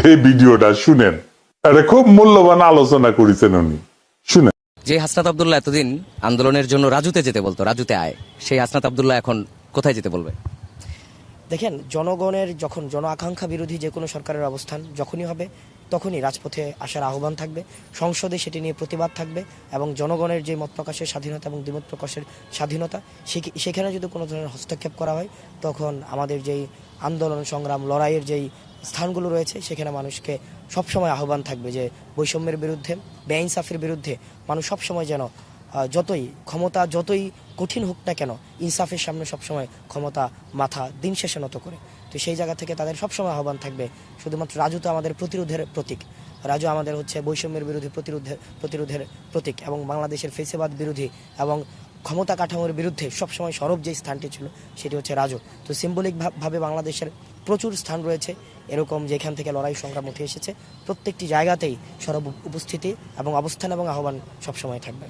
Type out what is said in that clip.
এই ভিডিওটা শুনেন, এটা খুব মূল্যবান আলোচনা করেছেন উনি, শুনেন। যে হাসনাত আব্দুল্লাহ এতদিন আন্দোলনের জন্য রাজুতে যেতে বলতো, রাজুতে আয়, সেই হাসনাত আব্দুল্লাহ এখন কোথায় যেতে বলবে? দেখেন, জনগণের যখন জন আকাঙ্ক্ষা বিরোধী যে কোনো সরকারের অবস্থান যখনই হবে তখনই রাজপথে আসার আহ্বান থাকবে, সংসদে সেটি নিয়ে প্রতিবাদ থাকবে এবং জনগণের যে মত প্রকাশের স্বাধীনতা এবং দ্বিমত প্রকাশের স্বাধীনতা সেখানে যদি কোনো ধরনের হস্তক্ষেপ করা হয় তখন আমাদের যেই আন্দোলন সংগ্রাম লড়াইয়ের যেই স্থানগুলো রয়েছে সেখানে মানুষকে সবসময় আহ্বান থাকবে যে বৈষম্যের বিরুদ্ধে, বেআইনসাফির বিরুদ্ধে মানুষ সবসময় যেন যতই ক্ষমতা যতই কঠিন হোক না কেন ইনসাফের সামনে সবসময় ক্ষমতা মাথা দিন শেষে নত করে। তো সেই জায়গা থেকে তাদের সবসময় আহ্বান থাকবে, শুধুমাত্র রাজু তো আমাদের প্রতিরোধের প্রতীক, রাজু আমাদের হচ্ছে বৈষম্যের বিরোধী প্রতিরোধের প্রতীক এবং বাংলাদেশের ফেসিবাদ বিরোধী এবং ক্ষমতা কাঠামোর বিরুদ্ধে সবসময় সরব যে স্থানটি ছিল সেটি হচ্ছে রাজু। তো সিম্বলিকভাবে বাংলাদেশের প্রচুর স্থান রয়েছে এরকম যেখান থেকে লড়াই সংগ্রাম উঠে এসেছে, প্রত্যেকটি জায়গাতেই সরব উপস্থিতি এবং অবস্থান এবং আহ্বান সবসময় থাকবে।